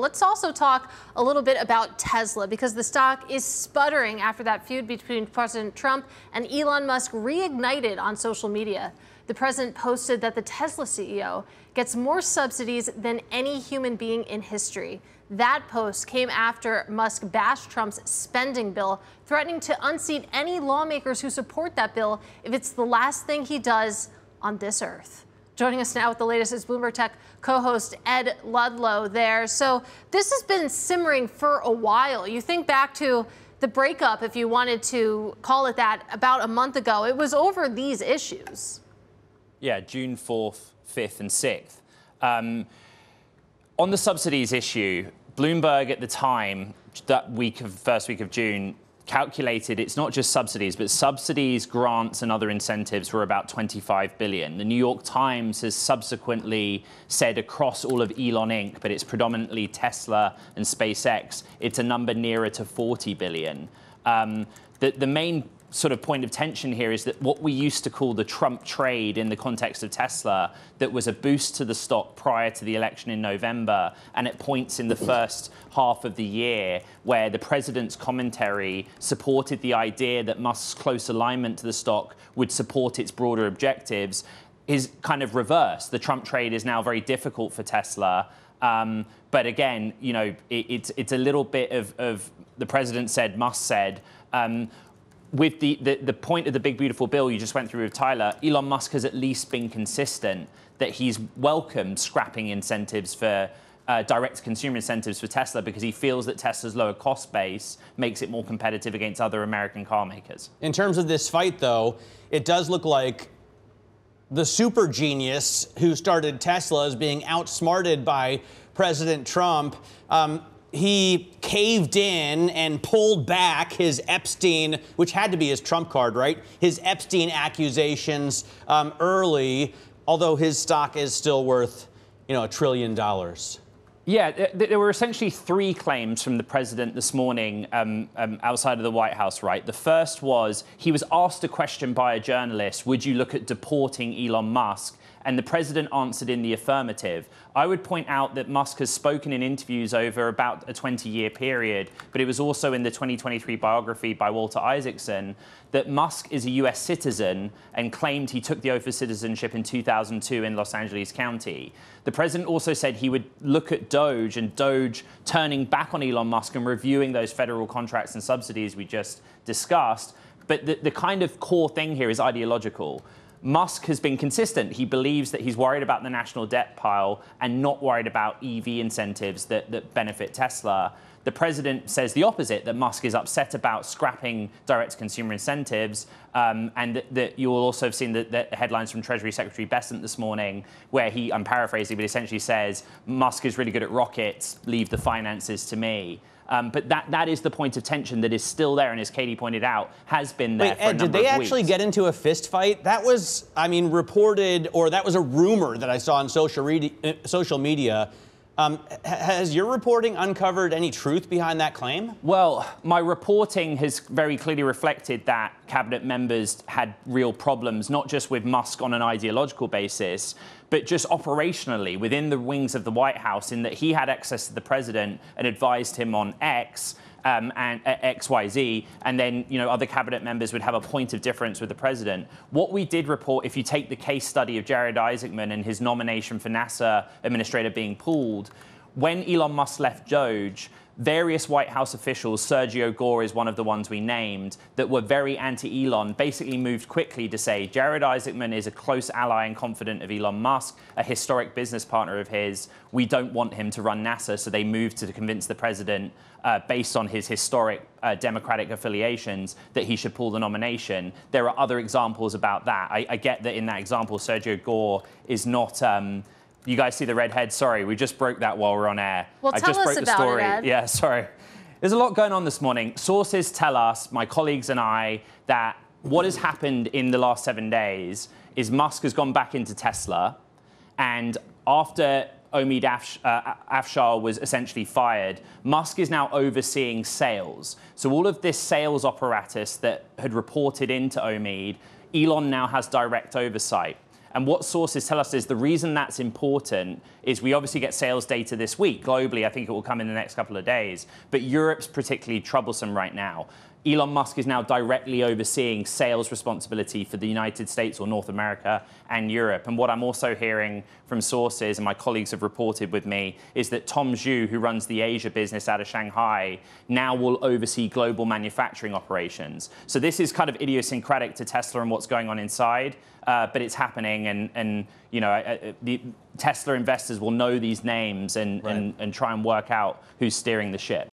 Let's also talk a little bit about Tesla, because the stock is sputtering after that feud between President Trump and Elon Musk reignited on social media. The president posted that the Tesla CEO gets more subsidies than any human being in history. That post came after Musk bashed Trump's spending bill, threatening to unseat any lawmakers who support that bill if it's the last thing he does on this earth. Joining us now with the latest is Bloomberg Tech co-host Ed Ludlow there. So this has been simmering for a while. You think back to the breakup, if you wanted to call it that, about a month ago. It was over these issues. Yeah, June 4th, 5th and 6th. On the subsidies issue, Bloomberg at the time, that first week of June, calculated it's not just subsidies, but subsidies, grants and other incentives were about $25 billion. The New York Times has subsequently said across all of Elon Inc., but it's predominantly Tesla and SpaceX, it's a number nearer to $40 billion. The main sort of point of tension here is that what we used to call the Trump trade in the context of Tesla, that was a boost to the stock prior to the election in November, and at points in the first half of the year where the president's commentary supported the idea that Musk's close alignment to the stock would support its broader objectives, is kind of reversed. The Trump trade is now very difficult for Tesla. But again, you know, it's a little bit of the president said, Musk said. With the point of the big, beautiful bill you just went through with Tyler, Elon Musk has at least been consistent that he's welcomed scrapping incentives for direct-to-consumer incentives for Tesla, because he feels that Tesla's lower cost base makes it more competitive against other American car makers. In terms of this fight, though, it does look like the super genius who started Tesla is being outsmarted by President Trump. He caved in and pulled back his Epstein, which had to be his trump card, right? His Epstein accusations early, although his stock is still worth, $1 trillion. Yeah, there were essentially three claims from the president this morning outside of the White House, right? The first was he was asked a question by a journalist, would you look at deporting Elon Musk? And the president answered in the affirmative. I would point out that Musk has spoken in interviews over about a 20-year period, but it was also in the 2023 biography by Walter Isaacson that Musk is a U.S. citizen and claimed he took the oath of citizenship in 2002 in Los Angeles County. The president also said he would look at Doge and Doge turning back on Elon Musk and reviewing those federal contracts and subsidies we just discussed. But the kind of core thing here is ideological. Musk has been consistent. He believes that he's worried about the national debt pile and not worried about EV incentives that benefit Tesla. The president says the opposite, that Musk is upset about scrapping direct-to-consumer incentives, and that you will also have seen the headlines from Treasury Secretary Bessent this morning, where he, I'm paraphrasing, but essentially says, Musk is really good at rockets, leave the finances to me. But that is the point of tension that is still there, and as Katie pointed out, has been there for a number of weeks. Did they actually get into a fist fight? That was, reported, or that was a rumor that I saw on social media. Has your reporting uncovered any truth behind that claim? Well, my reporting has very clearly reflected that cabinet members had real problems, not just with Musk on an ideological basis, but just operationally within the wings of the White House, in that he had access to the president and advised him on X and XYZ, and then other cabinet members would have a point of difference with the president. What we did report, if you take the case study of Jared Isaacman and his nomination for NASA administrator being pulled, when Elon Musk left Doge, various White House officials, Sergio Gore is one of the ones we named, that were very anti-Elon, basically moved quickly to say Jared Isaacman is a close ally and confidant of Elon Musk, a historic business partner of his. We don't want him to run NASA, so they moved to convince the president, based on his historic Democratic affiliations, that he should pull the nomination. There are other examples about that. I get that in that example, Sergio Gore is not... You guys see the red head? Sorry, we just broke that while we're on air. Well, I just broke the story. Yeah, sorry. There's a lot going on this morning. Sources tell us, my colleagues and I, that what has happened in the last 7 days is Musk has gone back into Tesla, and after Omid Afshar was essentially fired, Musk is now overseeing sales. So all of this sales apparatus that had reported into Omid, Elon now has direct oversight. And what sources tell us is the reason that's important is we obviously get sales data this week. Globally, I think it will come in the next couple of days. But Europe's particularly troublesome right now. Elon Musk is now directly overseeing sales responsibility for the United States or North America and Europe. And what I'm also hearing from sources, and my colleagues have reported with me, is that Tom Zhu, who runs the Asia business out of Shanghai, now will oversee global manufacturing operations. So this is kind of idiosyncratic to Tesla and what's going on inside, but it's happening. And you know, the Tesla investors will know these names and try and work out who's steering the ship.